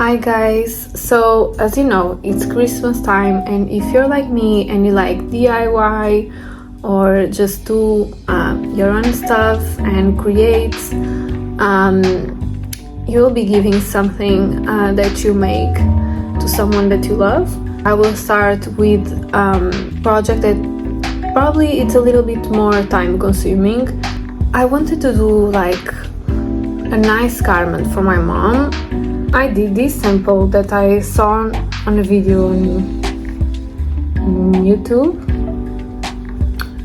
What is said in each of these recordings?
Hi guys, so as you know, it's Christmas time, and if you're like me and you like DIY or just do your own stuff and create, you'll be giving something that you make to someone that you love. I will start with project that probably it's a little bit more time consuming. I wanted to do like a nice garment for my mom. I did this sample that I saw on a video on YouTube.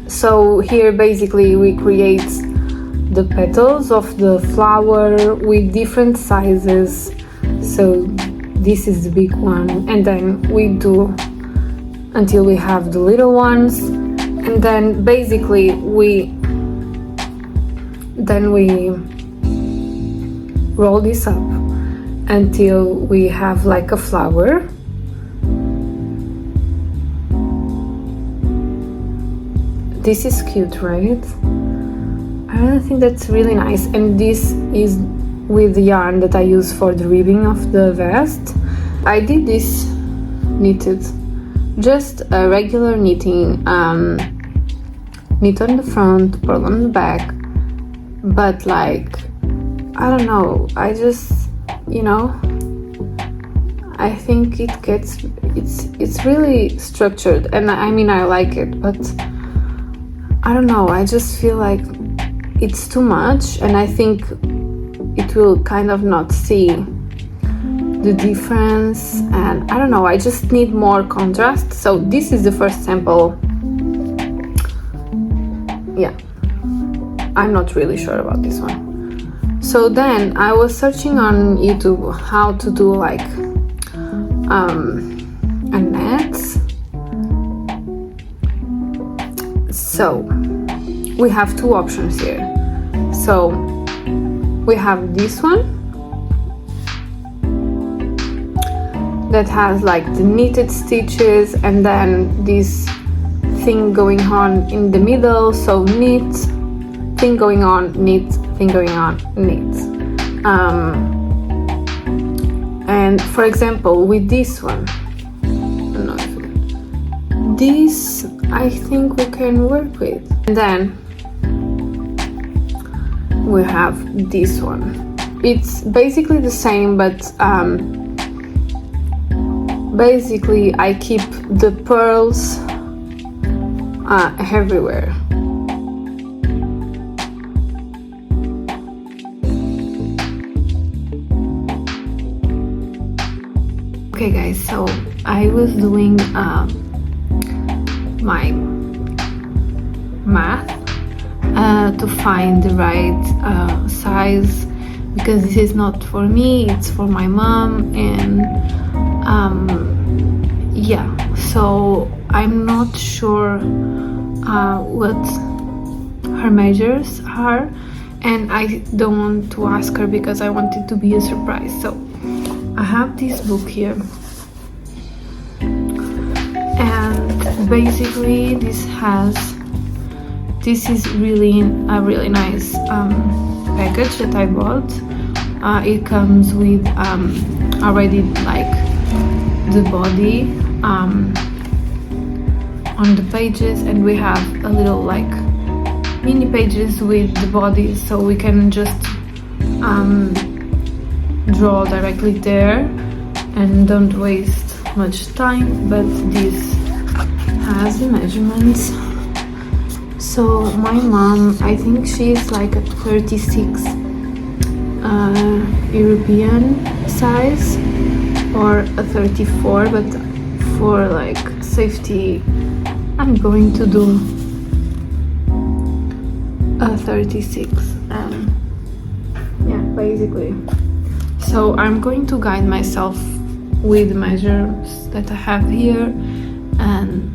So here basically we create the petals of the flower with different sizes. So this is the big one, and then we do until we have the little ones, and then basically we roll this up until we have like a flower. This is cute, right? I really think that's really nice, and this is with the yarn that I use for the ribbing of the vest. I did this knitted, just a regular knitting, knit on the front, purl on the back, but like, I don't know, I just, you know, I think it's really structured, and I mean I like it, but I don't know, I just feel like it's too much, and I think it will kind of not see the difference, and I don't know, I just need more contrast. So this is the first sample. Yeah, I'm not really sure about this one. So then I was searching on YouTube how to do like a net. So we have two options here. So we have this one that has like the knitted stitches and then this thing going on in the middle. So knit, thing going on, knit, thing going on, knit. And for example, with this one, this I think we can work with. And then we have this one. It's basically the same, but basically I keep the pearls everywhere. Okay guys, so I was doing my math to find the right size, because this is not for me, it's for my mom, and yeah, so I'm not sure what her measures are, and I don't want to ask her because I want it to be a surprise. So I have this book here, and basically this is really a really nice package that I bought. It comes with already like the body on the pages, and we have a little like mini pages with the body, so we can just draw directly there and don't waste much time. But this has the measurements. So my mom, I think she's like a 36 European size or a 34, but for like safety I'm going to do a 36. Yeah, basically. So I'm going to guide myself with the measures that I have here, and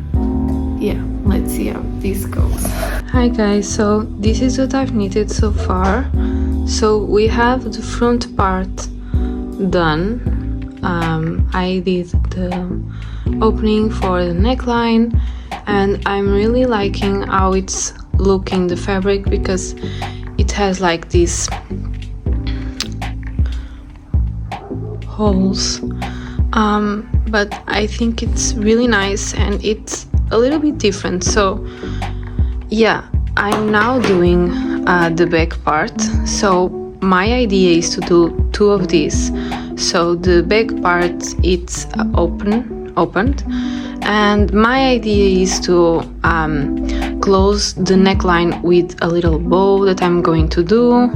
yeah, let's see how this goes. Hi guys, so this is what I've knitted so far. So we have the front part done. I did the opening for the neckline, and I'm really liking how it's looking, the fabric, because it has like this holes, but I think it's really nice and it's a little bit different. So yeah, I'm now doing the back part. So my idea is to do 2 of these. So the back part, it's opened, and my idea is to close the neckline with a little bow that I'm going to do,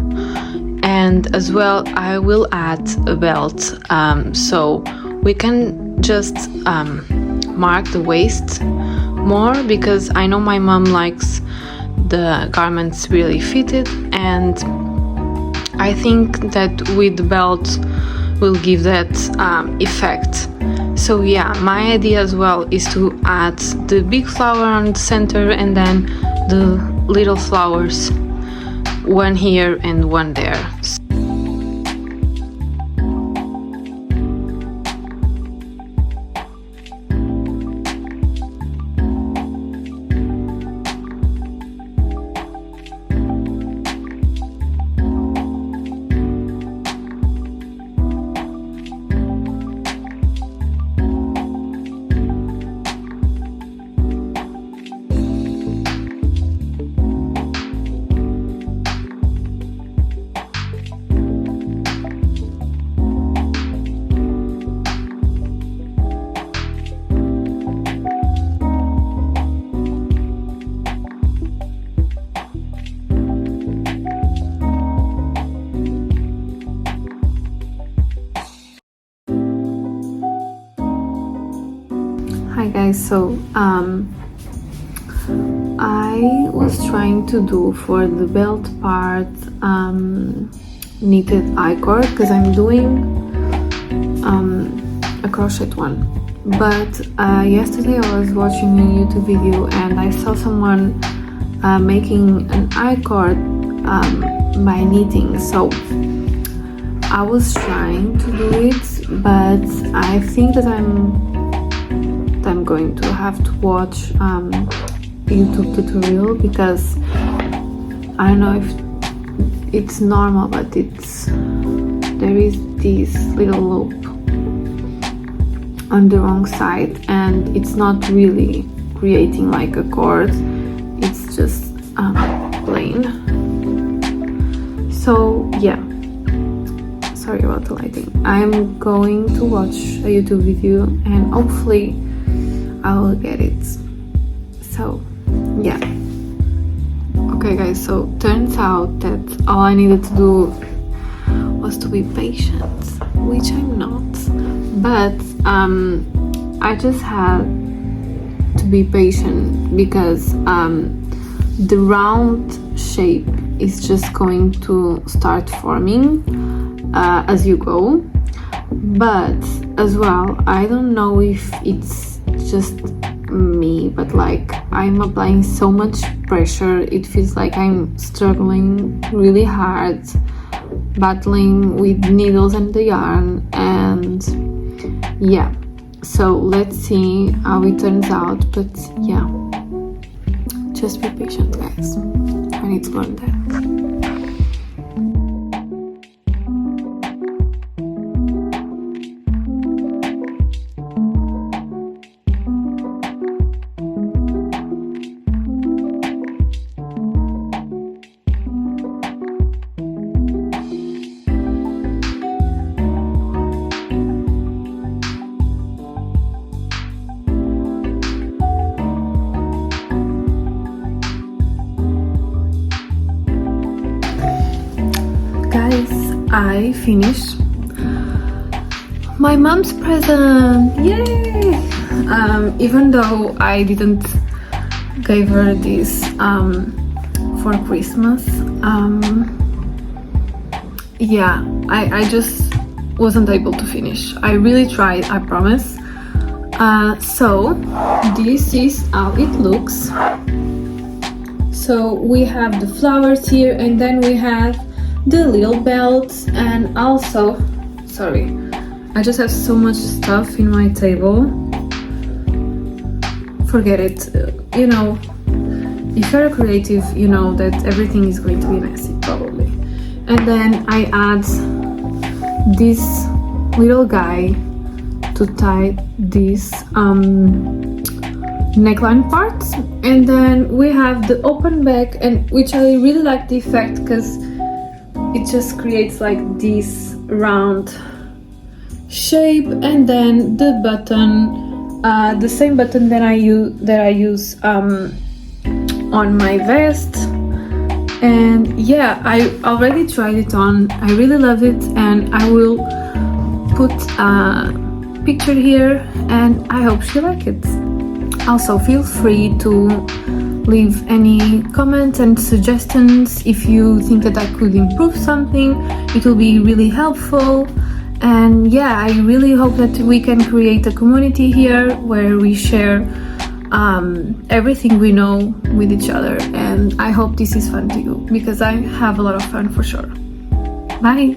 and as well I will add a belt, so we can just mark the waist more, because I know my mom likes the garments really fitted, and I think that with the belt will give that effect. So yeah, my idea as well is to add the big flower on the center and then the little flowers, one here and one there. Hi guys, so I was trying to do for the belt part knitted I-cord, because I'm doing a crochet one. But yesterday I was watching a YouTube video and I saw someone making an I-cord by knitting. So I was trying to do it, but I think that I'm going to have to watch YouTube tutorial, because I don't know if it's normal, but there is this little loop on the wrong side and it's not really creating like a cord, it's just plain. So yeah, sorry about the lighting. I'm going to watch a YouTube video and hopefully I will get it. So yeah. Okay guys, so turns out that all I needed to do was to be patient, which I'm not, but I just had to be patient because the round shape is just going to start forming as you go. But as well, I don't know if it's just me, but like I'm applying so much pressure, it feels like I'm struggling really hard, battling with needles and the yarn, and yeah, so let's see how it turns out. But yeah, just be patient guys, I need to learn that. I finished my mom's present, yay! Even though I didn't give her this for Christmas, yeah, I just wasn't able to finish. I really tried, I promise. So this is how it looks. So we have the flowers here, and then we have the little belts, and also, sorry, I just have so much stuff in my table. Forget it. You know, if you're a creative, you know that everything is going to be messy, probably. And then I add this little guy to tie these neckline parts, and then we have the open back, and which I really like the effect because it just creates like this round shape, and then the button, the same button that I use on my vest. And yeah, I already tried it on. I really love it, and I will put a picture here, and I hope you like it. Also, feel free to leave any comments and suggestions if you think that I could improve something. It will be really helpful. And yeah, I really hope that we can create a community here where we share everything we know with each other, and I hope this is fun to you because I have a lot of fun for sure. Bye!